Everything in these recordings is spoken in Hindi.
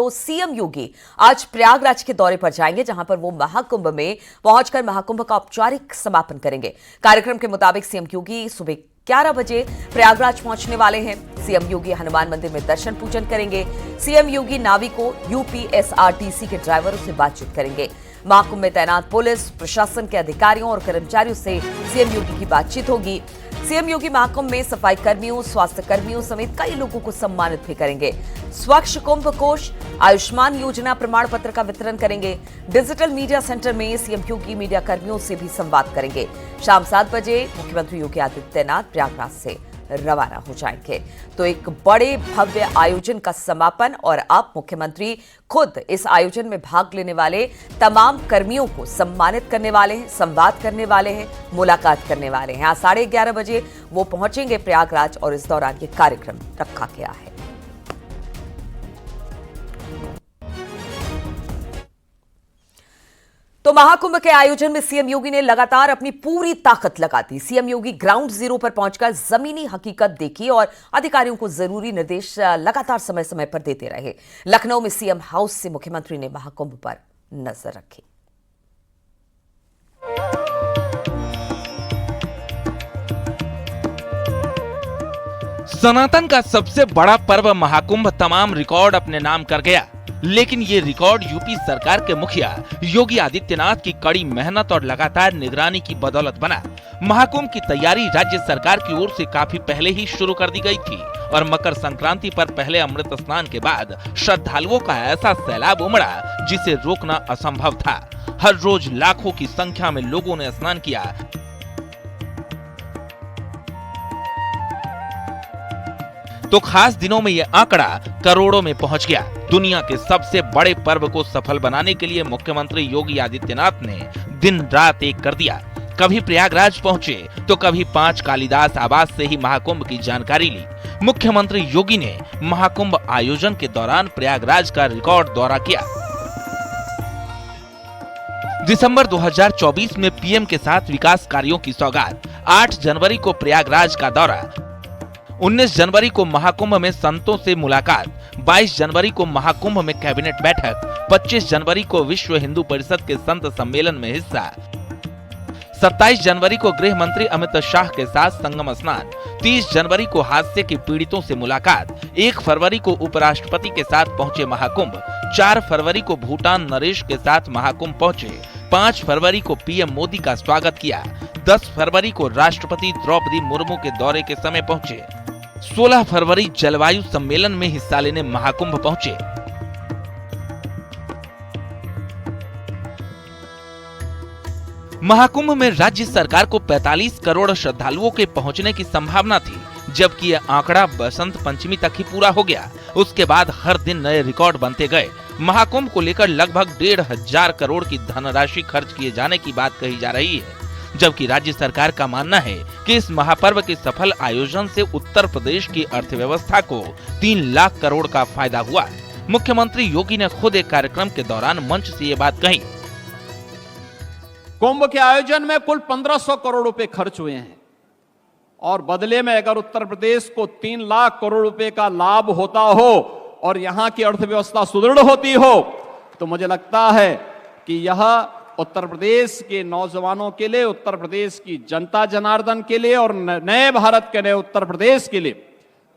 तो सीएम योगी आज प्रयागराज के दौरे पर जाएंगे, जहां पर वो महाकुंभ में पहुंचकर महाकुंभ का औपचारिक समापन करेंगे। कार्यक्रम के मुताबिक सीएम योगी सुबह 11 बजे प्रयागराज पहुंचने वाले हैं। सीएम योगी हनुमान मंदिर में दर्शन पूजन करेंगे। सीएम योगी नाविकों, यूपीएसआरटीसी के ड्राइवरों से बातचीत करेंगे। महाकुंभ में तैनात पुलिस प्रशासन के अधिकारियों और कर्मचारियों से सीएम योगी की बातचीत होगी। सीएम योगी महाकुंभ में सफाई कर्मियों, स्वास्थ्य कर्मियों समेत कई लोगों को सम्मानित भी करेंगे। स्वच्छ कुंभ कोष, आयुष्मान योजना प्रमाण पत्र का वितरण करेंगे। डिजिटल मीडिया सेंटर में सीएम योगी मीडिया कर्मियों से भी संवाद करेंगे। शाम 7 बजे मुख्यमंत्री योगी आदित्यनाथ प्रयागराज से रवाना हो जाएंगे। तो एक बड़े भव्य आयोजन का समापन, और अब मुख्यमंत्री खुद इस आयोजन में भाग लेने वाले तमाम कर्मियों को सम्मानित करने वाले हैं, संवाद करने वाले हैं, मुलाकात करने वाले हैं। आज 11:30 बजे वो पहुंचेंगे प्रयागराज और इस दौरान ये कार्यक्रम रखा गया है। तो महाकुंभ के आयोजन में सीएम योगी ने लगातार अपनी पूरी ताकत लगा दी। सीएम योगी ग्राउंड जीरो पर पहुंचकर जमीनी हकीकत देखी और अधिकारियों को जरूरी निर्देश लगातार समय समय पर देते रहे। लखनऊ में सीएम हाउस से मुख्यमंत्री ने महाकुंभ पर नजर रखी। सनातन का सबसे बड़ा पर्व महाकुंभ तमाम रिकॉर्ड अपने नाम कर गया, लेकिन ये रिकॉर्ड यूपी सरकार के मुखिया योगी आदित्यनाथ की कड़ी मेहनत और लगातार निगरानी की बदौलत बना। महाकुंभ की तैयारी राज्य सरकार की ओर से काफी पहले ही शुरू कर दी गई थी और मकर संक्रांति पर पहले अमृत स्नान के बाद श्रद्धालुओं का ऐसा सैलाब उमड़ा जिसे रोकना असंभव था। हर रोज लाखों की संख्या में लोगों ने स्नान किया। तो खास दिनों में यह आंकड़ा करोड़ों में पहुंच गया। दुनिया के सबसे बड़े पर्व को सफल बनाने के लिए मुख्यमंत्री योगी आदित्यनाथ ने दिन रात एक कर दिया। कभी प्रयागराज पहुंचे तो कभी 5 कालिदास आवास से ही महाकुंभ की जानकारी ली। मुख्यमंत्री योगी ने महाकुंभ आयोजन के दौरान प्रयागराज का रिकॉर्ड दौरा किया। दिसंबर 2024 में पीएम के साथ विकास कार्यों की सौगात, 8 जनवरी को प्रयागराज का दौरा, 19 जनवरी को महाकुंभ में संतों से मुलाकात, 22 जनवरी को महाकुंभ में कैबिनेट बैठक, 25 जनवरी को विश्व हिंदू परिषद के संत सम्मेलन में हिस्सा, 27 जनवरी को गृह मंत्री अमित शाह के साथ संगम स्नान, 30 जनवरी को हादसे के पीड़ितों से मुलाकात, 1 फरवरी को उपराष्ट्रपति के साथ पहुंचे महाकुंभ, 4 फरवरी को भूटान नरेश के साथ महाकुंभ पहुंचे, 5 फरवरी को पीएम मोदी का स्वागत किया, 10 फरवरी को राष्ट्रपति द्रौपदी मुर्मू के दौरे के समय पहुंचे, 16 फरवरी जलवायु सम्मेलन में हिस्सा लेने महाकुंभ पहुंचे। महाकुंभ में राज्य सरकार को 45 करोड़ श्रद्धालुओं के पहुंचने की संभावना थी, जबकि यह आंकड़ा बसंत पंचमी तक ही पूरा हो गया। उसके बाद हर दिन नए रिकॉर्ड बनते गए। महाकुंभ को लेकर लगभग 1,500 करोड़ की धनराशि खर्च किए जाने की बात कही जा रही है, जबकि राज्य सरकार का मानना है कि इस महापर्व के सफल आयोजन से उत्तर प्रदेश की अर्थव्यवस्था को 3 लाख करोड़ का फायदा हुआ। मुख्यमंत्री योगी ने खुद एक कार्यक्रम के दौरान मंच से ये बात कही। कुंभ के आयोजन में कुल 1500 करोड़ रुपए खर्च हुए हैं और बदले में अगर उत्तर प्रदेश को 3 लाख करोड़ रुपए का लाभ होता हो और यहां की अर्थव्यवस्था सुदृढ़ होती हो, तो मुझे लगता है कि यह उत्तर प्रदेश के नौजवानों के लिए, उत्तर प्रदेश की जनता जनार्दन के लिए और नए भारत के नए उत्तर प्रदेश के लिए,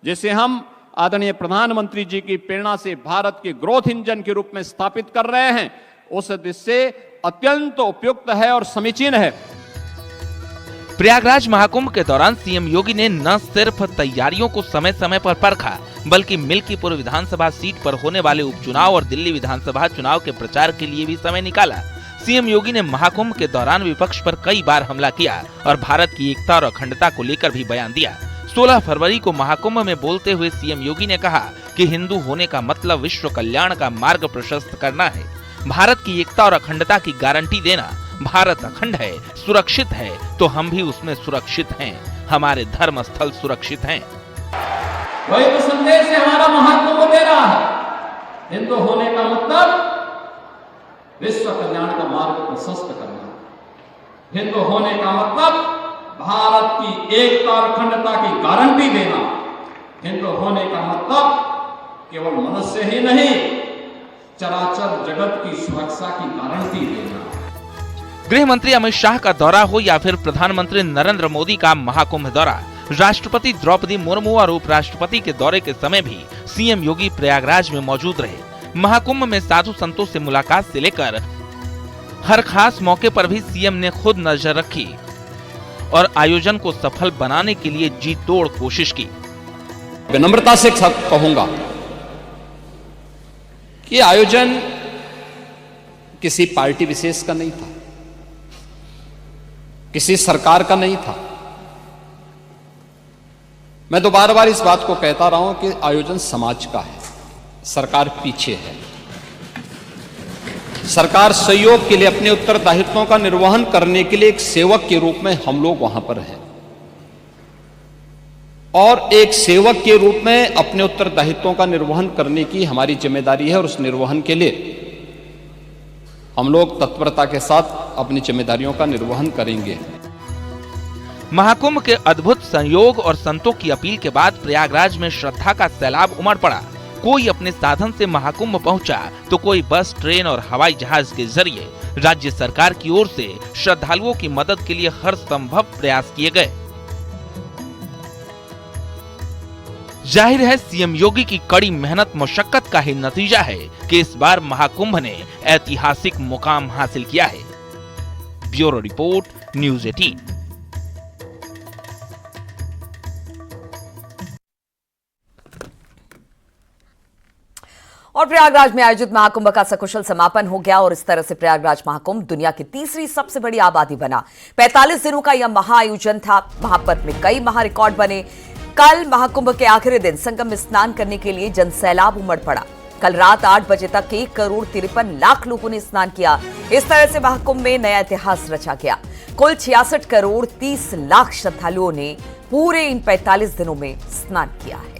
जिसे हम आदरणीय प्रधानमंत्री जी की प्रेरणा से भारत के ग्रोथ इंजन के रूप में स्थापित कर रहे हैं, उस दृष्टि से अत्यंत उपयुक्त है और समीचीन है। प्रयागराज महाकुंभ के दौरान सीएम योगी ने न सिर्फ तैयारियों को समय समय पर परखा, बल्कि मिल्कीपुर विधानसभा सीट पर होने वाले उपचुनाव और दिल्ली विधानसभा चुनाव के प्रचार के लिए भी समय निकाला। सीएम योगी ने महाकुंभ के दौरान विपक्ष पर कई बार हमला किया और भारत की एकता और अखंडता को लेकर भी बयान दिया। 16 फरवरी को महाकुंभ में बोलते हुए सीएम योगी ने कहा कि हिंदू होने का मतलब विश्व कल्याण का मार्ग प्रशस्त करना है, भारत की एकता और अखंडता की गारंटी देना। भारत अखंड है, सुरक्षित है, तो हम भी उसमें सुरक्षित हैं। हमारे धर्म स्थल सुरक्षित हैं। वही तो संदेश है हमारा महाकुंभ दे रहा है। हिंदू होने का मतलब विश्व कल्याण का मार्ग प्रशस्त करना। हिंदू होने का मतलब भारत की एकता और अखंडता की गारंटी देना। हिंदू होने का मतलब केवल मनुष्य ही नहीं, चराचर जगत की सुरक्षा की गारंटी देना। गृह मंत्री अमित शाह का दौरा हो या फिर प्रधानमंत्री नरेंद्र मोदी का महाकुंभ दौरा, राष्ट्रपति द्रौपदी मुर्मू और उपराष्ट्रपति के दौरे के समय भी सीएम योगी प्रयागराज में मौजूद रहे। महाकुंभ में साधु संतों से मुलाकात से लेकर हर खास मौके पर भी सीएम ने खुद नजर रखी और आयोजन को सफल बनाने के लिए जी तोड़ कोशिश की। विनम्रता से कहूंगा कि आयोजन किसी पार्टी विशेष का नहीं था, किसी सरकार का नहीं था। मैं तो बार बार इस बात को कहता रहा हूं कि आयोजन समाज का है, सरकार पीछे है। सरकार सहयोग के लिए, अपने उत्तरदायित्वों का निर्वहन करने के लिए एक सेवक के रूप में हम लोग वहां पर हैं और एक सेवक के रूप में अपने उत्तरदायित्वों का निर्वहन करने की हमारी जिम्मेदारी है और उस निर्वहन के लिए हम लोग तत्परता के साथ अपनी जिम्मेदारियों का निर्वहन करेंगे। महाकुंभ के अद्भुत संयोग और संतों की अपील के बाद प्रयागराज में श्रद्धा का सैलाब उमड़ पड़ा। कोई अपने साधन से महाकुंभ पहुंचा तो कोई बस, ट्रेन और हवाई जहाज के जरिए। राज्य सरकार की ओर से श्रद्धालुओं की मदद के लिए हर संभव प्रयास किए गए। जाहिर है सीएम योगी की कड़ी मेहनत मशक्कत का ही नतीजा है कि इस बार महाकुंभ ने ऐतिहासिक मुकाम हासिल किया है। Bureau report, news 18। और प्रयागराज में आयोजित महाकुंभ का सकुशल समापन हो गया और इस तरह से प्रयागराज महाकुंभ दुनिया की तीसरी सबसे बड़ी आबादी बना। 45 दिनों का यह महाआयोजन था। महापथ में कई महारिकॉर्ड बने। कल महाकुंभ के आखिरी दिन संगम में स्नान करने के लिए जनसैलाब उमड़ पड़ा। कल रात 8 बजे तक 1,53,00,000 लोगों ने स्नान किया। इस तरह से महाकुंभ में नया इतिहास रचा गया। कुल 66,30,00,000 श्रद्धालुओं ने पूरे इन 45 दिनों में स्नान किया है।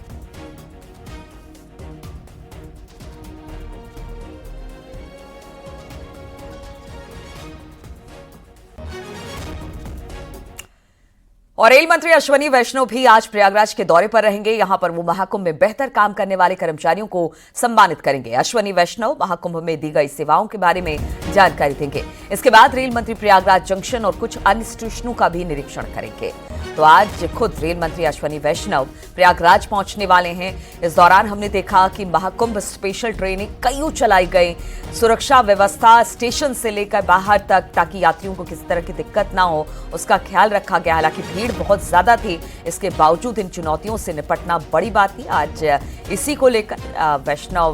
और रेल मंत्री अश्वनी वैष्णव भी आज प्रयागराज के दौरे पर रहेंगे। यहां पर वो महाकुंभ में बेहतर काम करने वाले कर्मचारियों को सम्मानित करेंगे। अश्वनी वैष्णव महाकुंभ में दी गई सेवाओं के बारे में जानकारी देंगे। इसके बाद रेल मंत्री प्रयागराज जंक्शन और कुछ अन्य स्टेशनों का भी निरीक्षण करेंगे। तो आज खुद रेल मंत्री अश्वनी वैष्णव प्रयागराज पहुंचने वाले हैं। इस दौरान हमने देखा कि महाकुंभ स्पेशल ट्रेनें कईयों चलाई गई। सुरक्षा व्यवस्था स्टेशन से लेकर बाहर तक, ताकि यात्रियों को किसी तरह की दिक्कत ना हो, उसका ख्याल रखा गया। हालांकि भीड़ बहुत ज्यादा थी, इसके बावजूद इन चुनौतियों से निपटना बड़ी बात थी। आज इसी को लेकर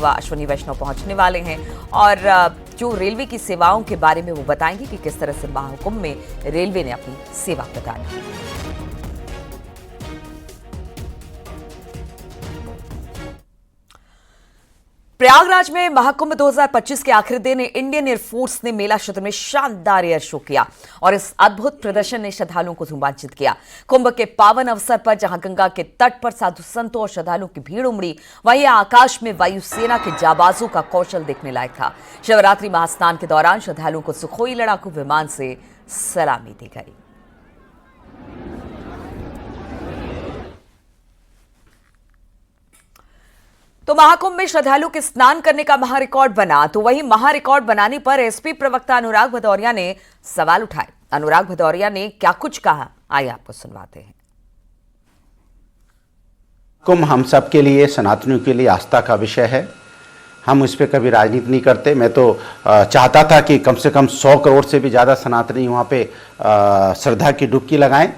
अश्वनी वैष्णव पहुंचने वाले हैं और जो रेलवे की सेवाओं के बारे में वो बताएंगे कि किस तरह से महाकुंभ में रेलवे ने अपनी सेवा प्रदान की। प्रयागराज में महाकुंभ 2025 के आखिरी दिन इंडियन एयरफोर्स ने मेला क्षेत्र में शानदार एयर शो किया और इस अद्भुत प्रदर्शन ने श्रद्धालुओं को रोमांचित किया। कुंभ के पावन अवसर पर जहां गंगा के तट पर साधु संतों और श्रद्धालुओं की भीड़ उमड़ी, वहीं आकाश में वायुसेना के जाबाजों का कौशल देखने लायक था। शिवरात्रि महास्नान के दौरान श्रद्धालुओं को सुखोई लड़ाकू विमान से सलामी दी गई। तो महाकुंभ में श्रद्धालु के स्नान करने का महारिकॉर्ड बना, तो वहीं महारिकॉर्ड बनाने पर एसपी प्रवक्ता अनुराग भदौरिया ने सवाल उठाए। अनुराग भदौरिया ने क्या कुछ कहा, आइए आपको सुनवाते हैं। कुंभ हम सब के लिए, सनातनियों के लिए आस्था का विषय है। हम उस पर कभी राजनीति नहीं करते। मैं तो चाहता था कि कम से कम 100 करोड़ से भी ज़्यादा सनातनी वहाँ पे श्रद्धा की डुबकी लगाएं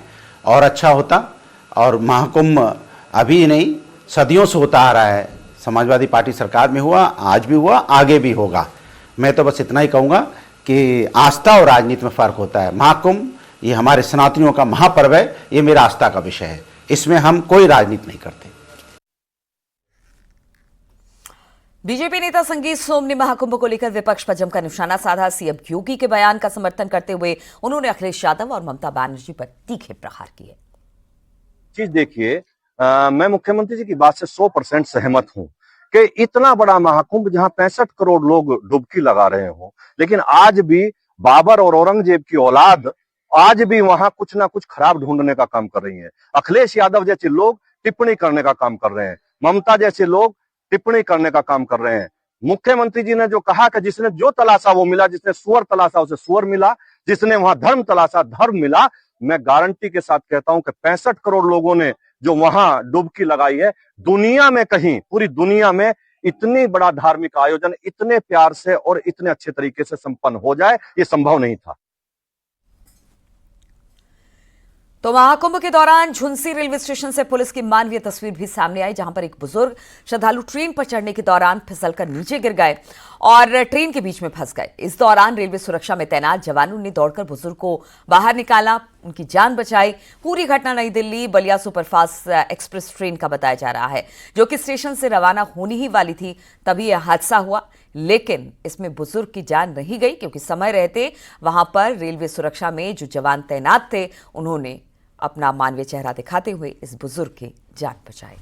और अच्छा होता। और महाकुंभ अभी नहीं, सदियों से होता आ रहा है। समाजवादी पार्टी सरकार में हुआ, आज भी हुआ, आगे भी होगा। मैं तो बस इतना ही कहूँगा कि आस्था और राजनीति में फ़र्क होता है। महाकुंभ ये हमारे सनातनियों का महापर्व है, ये मेरा आस्था का विषय है। इसमें हम कोई राजनीति नहीं करते। बीजेपी नेता संगीत सोम ने महाकुंभ को लेकर विपक्ष पर जमकर निशाना साधा। सीएम योगी के बयान का समर्थन करते हुए उन्होंने अखिलेश यादव और ममता बनर्जी पर तीखे प्रहार किए। चीज देखिए, मैं मुख्यमंत्री जी की बात से 100% सहमत हूं कि इतना बड़ा महाकुंभ जहां 65 करोड़ लोग डुबकी लगा रहे हो, लेकिन आज भी बाबर और औरंगजेब की औलाद आज भी वहां कुछ ना कुछ खराब ढूंढने का काम कर रही है। अखिलेश यादव जैसे लोग टिप्पणी करने का काम कर रहे हैं, ममता जैसे लोग टिप्पणी करने का काम कर रहे हैं। मुख्यमंत्री जी ने जो कहा कि जिसने जो तलाशा वो मिला, जिसने सुअर तलाशा उसे सुअर मिला, जिसने वहां धर्म तलाशा धर्म मिला। मैं गारंटी के साथ कहता हूं कि 65 करोड़ लोगों ने जो वहां डुबकी लगाई है, दुनिया में कहीं, पूरी दुनिया में इतनी बड़ा धार्मिक आयोजन इतने प्यार से और इतने अच्छे तरीके से संपन्न हो जाए, ये संभव नहीं था। तो महाकुंभ के दौरान झुंसी रेलवे स्टेशन से पुलिस की मानवीय तस्वीर भी सामने आई, जहां पर एक बुजुर्ग श्रद्धालु ट्रेन पर चढ़ने के दौरान फिसलकर नीचे गिर गए और ट्रेन के बीच में फंस गए। इस दौरान रेलवे सुरक्षा में तैनात जवानों ने दौड़कर बुजुर्ग को बाहर निकाला, उनकी जान बचाई। पूरी घटना नई Delhi Ballia superfast express train का बताया जा रहा है, जो कि स्टेशन से रवाना होने ही वाली थी, तभी यह हादसा हुआ। लेकिन इसमें बुजुर्ग की जान नहीं गई, क्योंकि समय रहते वहां पर रेलवे सुरक्षा में जो जवान तैनात थे, उन्होंने अपना मानवीय चेहरा दिखाते हुए इस बुजुर्ग की जान बचाई।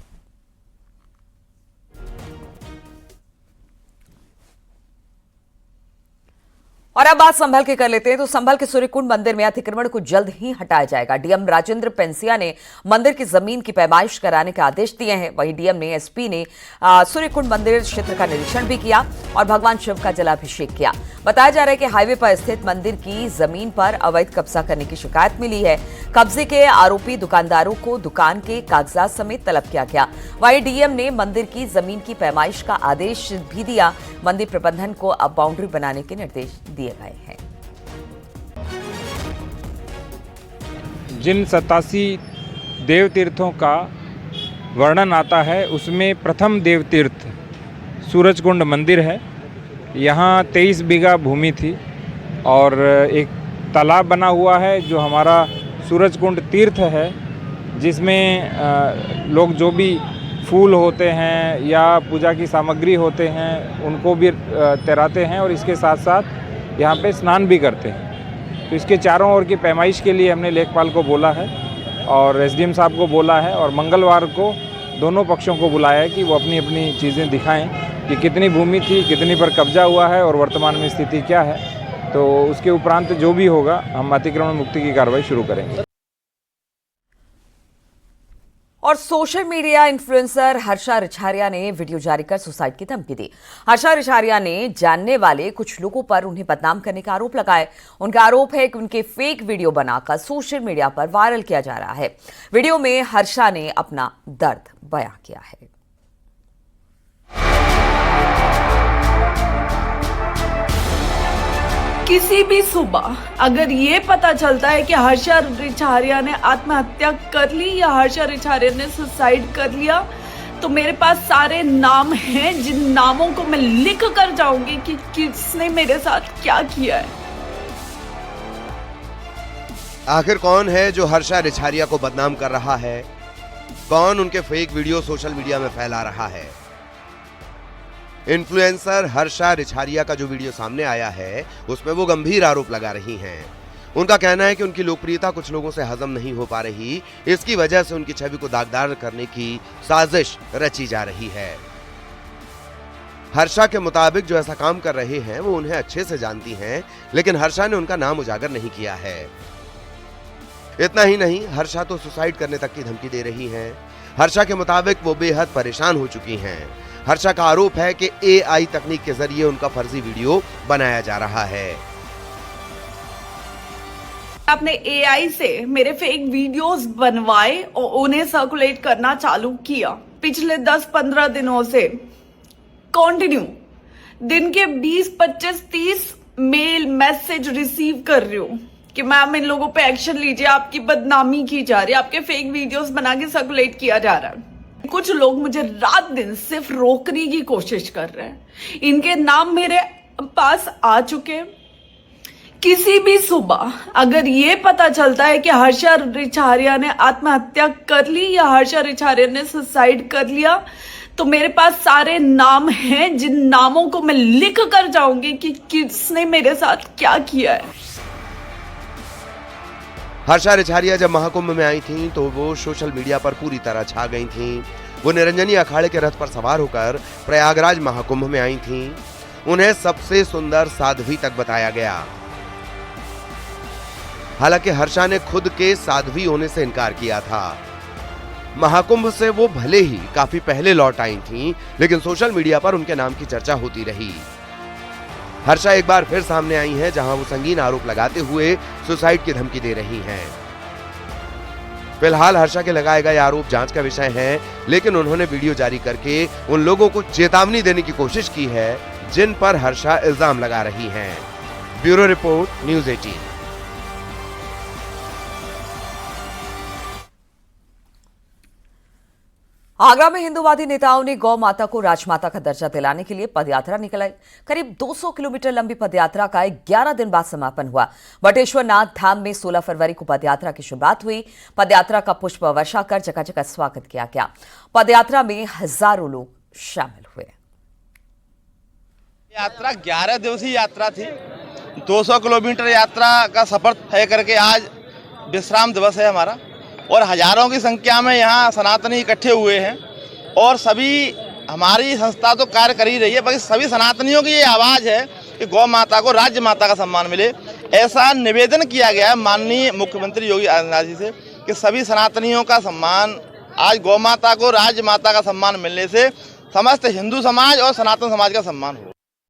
और अब बात संभल के कर लेते हैं। तो संभल के सूर्यकुंड मंदिर में अतिक्रमण को जल्द ही हटाया जाएगा। डीएम राजेंद्र पेंसिया ने मंदिर की जमीन की पैमाइश कराने के आदेश दिए हैं। वहीं डीएम ने एसपी ने सूर्यकुंड मंदिर क्षेत्र का निरीक्षण भी किया और भगवान शिव का जलाभिषेक किया। बताया जा रहा है कि हाईवे पर स्थित मंदिर की जमीन पर अवैध कब्जा करने की शिकायत मिली है। कब्जे के आरोपी दुकानदारों को दुकान के कागजात समेत तलब किया गया। वहीं डीएम ने मंदिर की जमीन की पैमाइश का आदेश भी दिया। मंदिर प्रबंधन को अब बाउंड्री बनाने के निर्देश दिए गए हैं। जिन 87 देव तीर्थों का वर्णन आता है, उसमें प्रथम देव तीर्थ सूरजकुंड मंदिर है। यहाँ 23 बीघा भूमि थी और एक तालाब बना हुआ है जो हमारा सूरजकुंड तीर्थ है, जिसमें लोग जो भी फूल होते हैं या पूजा की सामग्री होते हैं उनको भी तैराते हैं और इसके साथ साथ यहाँ पे स्नान भी करते हैं। तो इसके चारों ओर की पैमाइश के लिए हमने लेखपाल को बोला है और एसडीएम साहब को बोला है और मंगलवार को दोनों पक्षों को बुलाया है कि वो अपनी अपनी चीज़ें दिखाएं कि कितनी भूमि थी, कितनी पर कब्जा हुआ है और वर्तमान में स्थिति क्या है। तो उसके उपरांत जो भी होगा हम अतिक्रमण मुक्ति की कार्रवाई शुरू करेंगे। और social media influencer Harsha Richharia ने वीडियो जारी कर सुसाइड की धमकी दी। हर्षा रिछारिया ने जानने वाले कुछ लोगों पर उन्हें बदनाम करने का आरोप लगाए। उनका आरोप है कि उनके फेक वीडियो बनाकर सोशल मीडिया पर वायरल किया जा रहा है। वीडियो में हर्षा ने अपना दर्द बयां किया है। किसी भी सुबह अगर ये पता चलता है कि हर्षा रिछारिया ने आत्महत्या कर ली या हर्षा रिछारिया ने सुसाइड कर लिया, तो मेरे पास सारे नाम हैं जिन नामों को मैं लिख कर जाऊंगी कि किसने मेरे साथ क्या किया है। आखिर कौन है जो हर्षा रिछारिया को बदनाम कर रहा है? कौन उनके फेक वीडियो सोशल मीडिया में फैला रहा है? इन्फ्लुएंसर हर्षा रिछारिया का जो वीडियो सामने आया है उसमें वो गंभीर आरोप लगा रही हैं। उनका कहना है कि उनकी लोकप्रियता कुछ लोगों से हजम नहीं हो पा रही, इसकी वजह से उनकी छवि को दागदार करने की साजिश रची जा रही है। हर्षा के मुताबिक जो ऐसा काम कर रहे हैं वो उन्हें अच्छे से जानती हैं, लेकिन हर्षा ने उनका नाम उजागर नहीं किया है। इतना ही नहीं, हर्षा तो सुसाइड करने तक की धमकी दे रही हैं। हर्षा के मुताबिक वो बेहद परेशान हो चुकी हैं। हर्षा का आरोप है कि एआई तकनीक के जरिए उनका फर्जी वीडियो बनाया जा रहा है। आपने एआई से मेरे फेक वीडियोस बनवाए और उन्हें सर्कुलेट करना चालू किया। पिछले 10-15 दिनों से कंटिन्यू दिन के 20, 25, 30 मेल मैसेज रिसीव कर रही हूँ कि मैम इन लोगों पे एक्शन लीजिए, आपकी बदनामी की जा रही है, आपके फेक वीडियोस बना के सर्कुलेट किया जा रहा है। कुछ लोग मुझे रात दिन सिर्फ रोकने की कोशिश कर रहे हैं। इनके नाम मेरे पास आ चुके हैं। किसी भी सुबह अगर ये पता चलता है कि हर्षा रिछारिया ने आत्महत्या कर ली या हर्षा रिछारिया ने सुसाइड कर लिया, तो मेरे पास सारे नाम हैं जिन नामों को मैं लिख कर जाऊंगी कि किसने मेरे साथ क्या किया है। हर्षा रिछारिया जब महाकुंभ में आई थीं तो वो सोशल मीडिया पर पूरी तरह छा गई थीं। वो निरंजनी अखाड़े के रथ पर सवार होकर प्रयागराज महाकुंभ में आई थीं। उन्हें सबसे सुंदर साध्वी तक बताया गया। हालांकि हर्षा ने खुद के साध्वी होने से इनकार किया था। महाकुंभ से वो भले ही काफी पहले लौट आई थीं, लेकिन सोशल मीडिया पर उनके नाम की चर्चा होती रही। हर्षा एक बार फिर सामने आई हैं, जहां वो संगीन आरोप लगाते हुए सुसाइड की धमकी दे रही हैं। फिलहाल हर्षा के लगाए गए आरोप जांच का विषय हैं, लेकिन उन्होंने वीडियो जारी करके उन लोगों को चेतावनी देने की कोशिश की है जिन पर हर्षा इल्जाम लगा रही हैं। Bureau report, news 18। आगरा में हिंदूवादी नेताओं ने गौ माता को राजमाता का दर्जा दिलाने के लिए पदयात्रा निकलाई। करीब 200 किलोमीटर लंबी पदयात्रा का 11 दिन बाद समापन हुआ। बटेश्वर नाथ धाम में 16 फरवरी को पदयात्रा की शुरुआत हुई। पदयात्रा का पुष्प वर्षा कर जगह जगह स्वागत किया गया। पदयात्रा में हजारों लोग शामिल हुए। यात्रा 11 दिवसीय यात्रा थी। 200 किलोमीटर यात्रा का सफर तय करके आज विश्राम दिवस है हमारा, और हजारों की संख्या में यहाँ सनातनी इकट्ठे हुए हैं। और सभी हमारी संस्था तो कार्य कर ही रही है, बाकी सभी सनातनियों की ये आवाज़ है कि गौ माता को राज्य माता का सम्मान मिले। ऐसा निवेदन किया गया है माननीय मुख्यमंत्री योगी आदित्यनाथ जी से कि सभी सनातनियों का सम्मान, आज गौ माता को राज्य माता का सम्मान मिलने से समस्त हिंदू समाज और सनातन समाज का सम्मान हो।